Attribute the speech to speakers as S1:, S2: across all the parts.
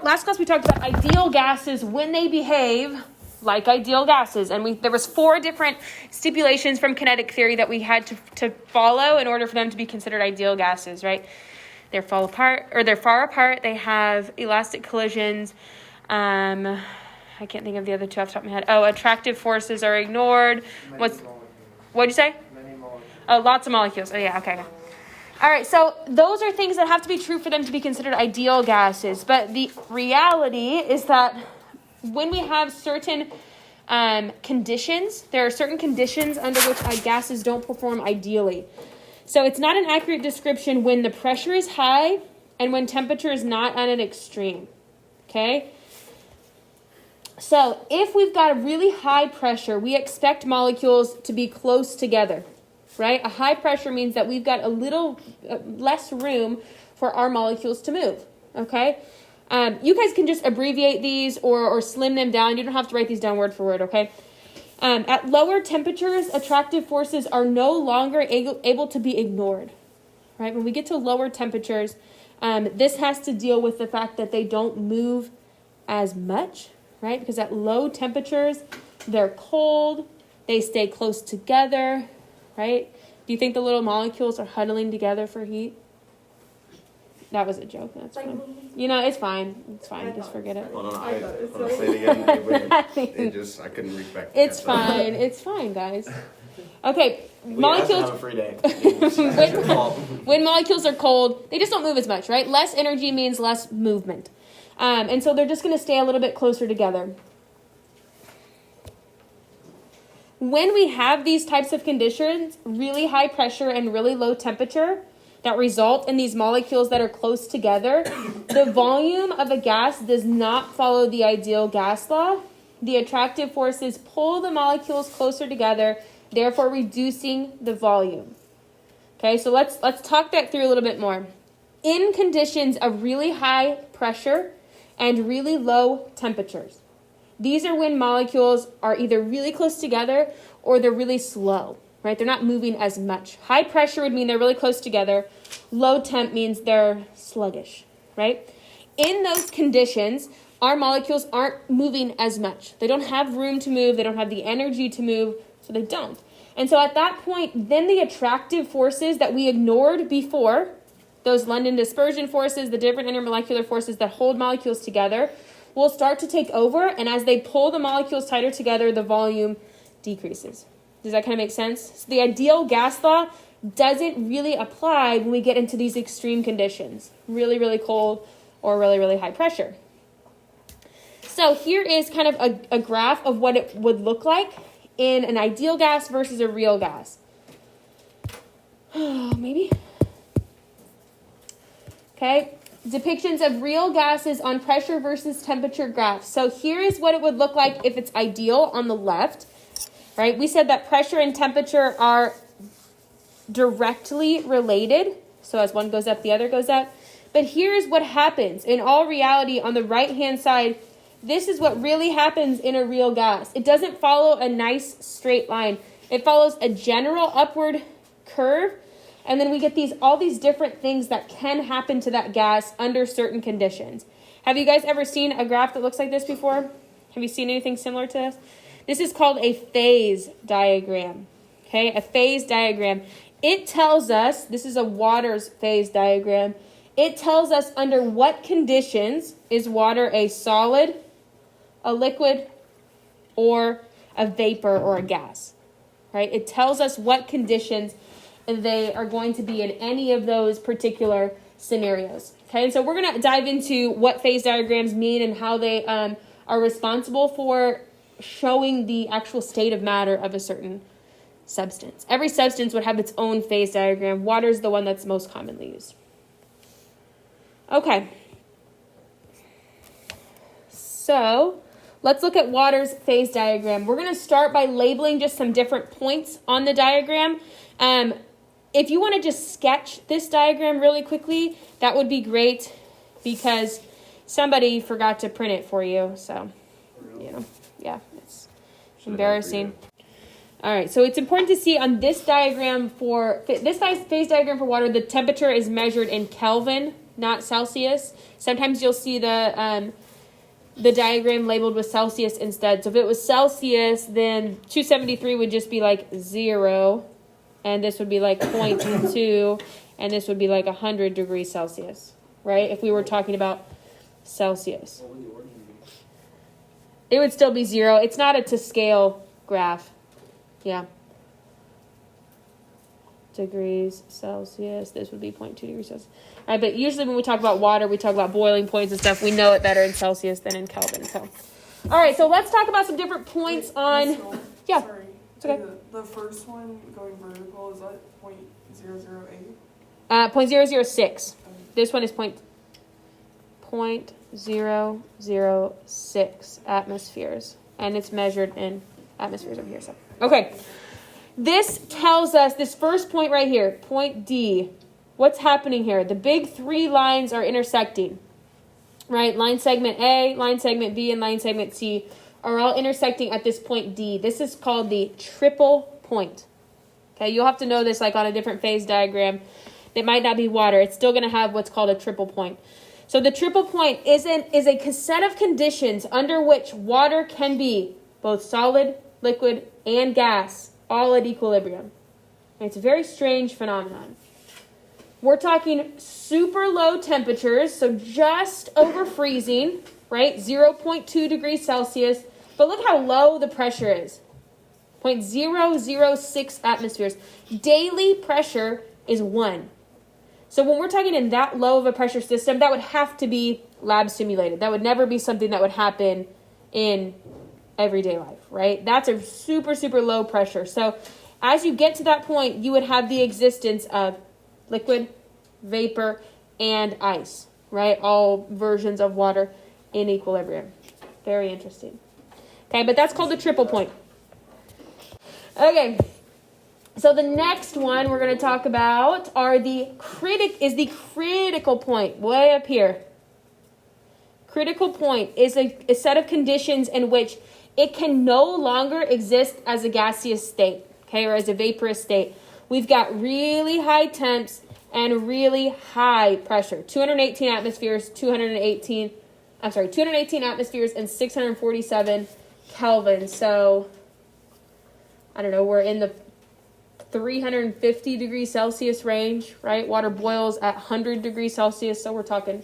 S1: Last class we talked about ideal gases when they behave like ideal gases, and there was 4 different stipulations from kinetic theory that we had to follow in order for them to be considered ideal gases, right? They're far apart. They have elastic collisions. I can't think of the other 2 off the top of my head. Oh, attractive forces are ignored. What'd you say?
S2: Many molecules.
S1: Oh, lots of molecules. Oh, yeah, okay. All right, so those are things that have to be true for them to be considered ideal gases. But the reality is that when we have certain conditions, there are certain conditions under which gases don't perform ideally. So it's not an accurate description when the pressure is high and when temperature is not at an extreme, okay? So if we've got a really high pressure, we expect molecules to be close together, right? A high pressure means that we've got a little less room for our molecules to move, okay? You guys can just abbreviate these or slim them down. You don't have to write these down word for word, okay? At lower temperatures, attractive forces are no longer able to be ignored, right? When we get to lower temperatures, this has to deal with the fact that they don't move as much, right? Because at low temperatures, they're cold, they stay close together, right? Do you think the little molecules are huddling together for heat? That was a joke. That's fine. You know, it's fine. It's fine. Just forget it.
S3: Well, no, I say it again. I couldn't reach back.
S1: It's fine. It's fine, guys. Okay, molecules.
S3: Have a free day.
S1: when molecules are cold, they just don't move as much, right? Less energy means less movement. And so they're just going to stay a little bit closer together. When we have these types of conditions, really high pressure and really low temperature, that result in these molecules that are close together, the volume of a gas does not follow the ideal gas law. The attractive forces pull the molecules closer together, therefore reducing the volume. Okay, so let's talk that through a little bit more. In conditions of really high pressure and really low temperatures, these are when molecules are either really close together or they're really slow, right? They're not moving as much. High pressure would mean they're really close together. Low temp means they're sluggish, right? In those conditions, our molecules aren't moving as much. They don't have room to move. They don't have the energy to move, so they don't. And so at that point, then the attractive forces that we ignored before, those London dispersion forces, the different intermolecular forces that hold molecules together, will start to take over. And as they pull the molecules tighter together, the volume decreases. Does that kind of make sense? So the ideal gas law doesn't really apply when we get into these extreme conditions, really, really cold or really, really high pressure. So here is kind of a graph of what it would look like in an ideal gas versus a real gas. Maybe. Okay, depictions of real gases on pressure versus temperature graphs. So here is what it would look like if it's ideal on the left, right? We said that pressure and temperature are directly related. So as one goes up, the other goes up. But here's what happens. In all reality, on the right-hand side, this is what really happens in a real gas. It doesn't follow a nice straight line. It follows a general upward curve. And then we get all these different things that can happen to that gas under certain conditions. Have you guys ever seen a graph that looks like this before? Have you seen anything similar to this? This is called a phase diagram. Okay, a phase diagram. It tells us, this is a water's phase diagram. It tells us under what conditions is water a solid, a liquid, or a vapor or a gas. Right? It tells us what conditions they are going to be in any of those particular scenarios. Okay, and so we're going to dive into what phase diagrams mean and how they are responsible for showing the actual state of matter of a certain substance. Every substance would have its own phase diagram. Water is the one that's most commonly used. Okay. So let's look at water's phase diagram. We're going to start by labeling just some different points on the diagram. If you want to just sketch this diagram really quickly, that would be great because somebody forgot to print it for you. So, yeah, it's embarrassing. All right, so it's important to see on this diagram this phase diagram for water, the temperature is measured in Kelvin not Celsius. Sometimes you'll see the diagram labeled with Celsius instead. So if it was Celsius, then 273 would just be like 0, and this would be like 0.2, and this would be like 100 degrees Celsius, right? If we were talking about Celsius.
S2: What would the ordinal be?
S1: It would still be 0. It's not a to scale graph. Yeah. Degrees Celsius. This would be 0.2 degrees Celsius. All right, but usually when we talk about water, we talk about boiling points and stuff. We know it better in Celsius than in Kelvin. So, all right, so let's talk about some different points on.
S4: Miss Noll,
S1: Yeah.
S4: Sorry.
S1: It's okay.
S4: The first one going vertical, is that 0.008?
S1: 0.006. This one is 0.006 atmospheres, and it's measured in atmospheres over here. So, okay. This tells us, this first point right here, point D, what's happening here? The big 3 lines are intersecting, right? Line segment A, line segment B, and line segment C are all intersecting at this point D. This is called the triple point. Okay, you'll have to know this like on a different phase diagram. It might not be water. It's still going to have what's called a triple point. So the triple point is a set of conditions under which water can be both solid, liquid, and gas, all at equilibrium. And it's a very strange phenomenon. We're talking super low temperatures, so just over freezing, right? 0.2 degrees Celsius. But look how low the pressure is. 0.006 atmospheres. Daily pressure is 1. So when we're talking in that low of a pressure system, that would have to be lab simulated. That would never be something that would happen in everyday life, right? That's a super, super low pressure. So as you get to that point, you would have the existence of liquid, vapor, and ice, right? All versions of water in equilibrium. Very interesting. Okay, but that's called the triple point. Okay, so the next one we're going to talk about are the critical point, way up here. Critical point is a set of conditions in which it can no longer exist as a gaseous state, okay, or as a vaporous state. We've got really high temps and really high pressure. 218 atmospheres and 647 Kelvin. So, I don't know, we're in the 350 degrees Celsius range, right? Water boils at 100 degrees Celsius, so we're talking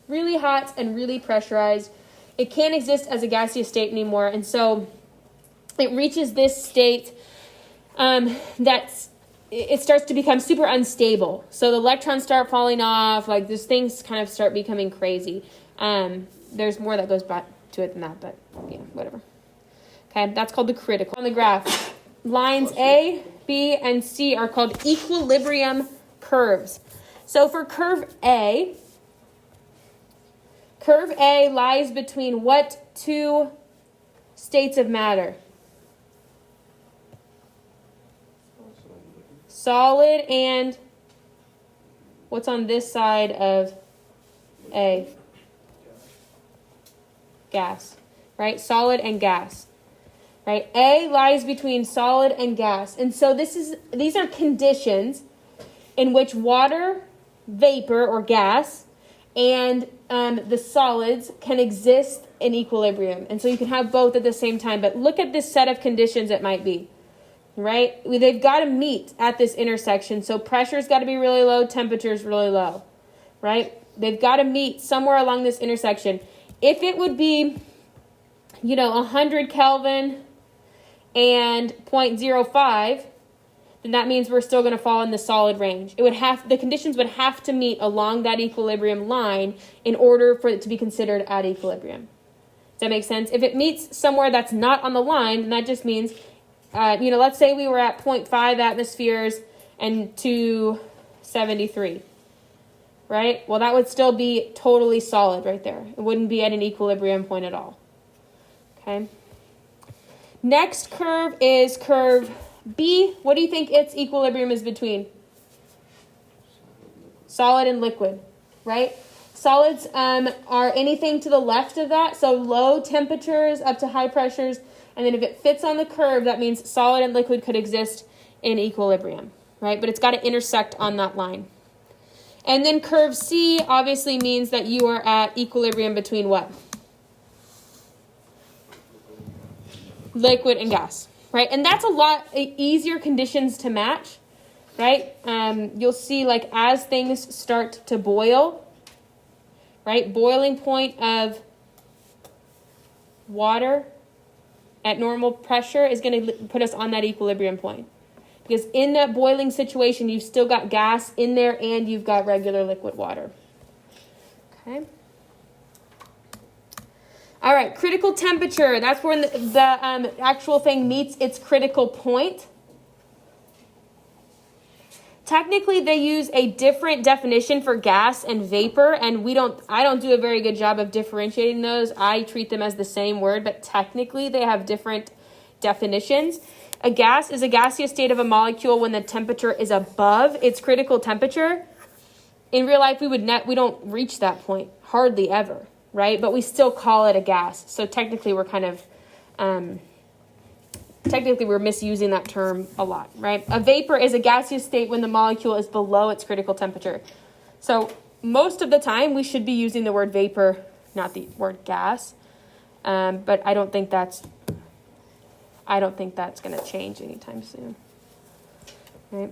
S1: really hot and really pressurized. It can't exist as a gaseous state anymore, and so it reaches this state it starts to become super unstable. So the electrons start falling off, like these things kind of start becoming crazy. There's more that goes back to it than that, but yeah, whatever. Okay, that's called the critical. On the graph, lines A, B, and C are called equilibrium curves. So for curve A lies between what 2 states of matter? Solid and what's on this side of A? Gas, right? Solid and gas, right? A lies between solid and gas. And so these are conditions in which water, vapor, or gas, and the solids can exist in equilibrium. And so you can have both at the same time. But look at this set of conditions it might be, right? They've got to meet at this intersection. So pressure's got to be really low, temperature's really low, right? They've got to meet somewhere along this intersection. If it would be, 100 Kelvin and 0.05, then that means we're still going to fall in the solid range. The conditions would have to meet along that equilibrium line in order for it to be considered at equilibrium. Does that make sense? If it meets somewhere that's not on the line, then that just means, let's say we were at 0.5 atmospheres and 273, right? Well, that would still be totally solid right there. It wouldn't be at an equilibrium point at all. Okay. Next curve is curve B. What do you think its equilibrium is between? Solid and liquid, right? Solids are anything to the left of that, so low temperatures up to high pressures, and then if it fits on the curve, that means solid and liquid could exist in equilibrium, right? But it's got to intersect on that line. And then curve C obviously means that you are at equilibrium between what? Liquid and gas, right? And that's a lot easier conditions to match, right? You'll see like as things start to boil, right? Boiling point of water at normal pressure is going to put us on that equilibrium point. Because in that boiling situation, you've still got gas in there and you've got regular liquid water. Okay. All right, critical temperature. That's when the actual thing meets its critical point. Technically, they use a different definition for gas and vapor, and I don't do a very good job of differentiating those. I treat them as the same word, but technically they have different definitions. A gas is a gaseous state of a molecule when the temperature is above its critical temperature. In real life, we don't reach that point, hardly ever, right? But we still call it a gas. So technically, we're kind of we're misusing that term a lot, right? A vapor is a gaseous state when the molecule is below its critical temperature. So most of the time, we should be using the word vapor, not the word gas. But I don't think that's going to change anytime soon, right?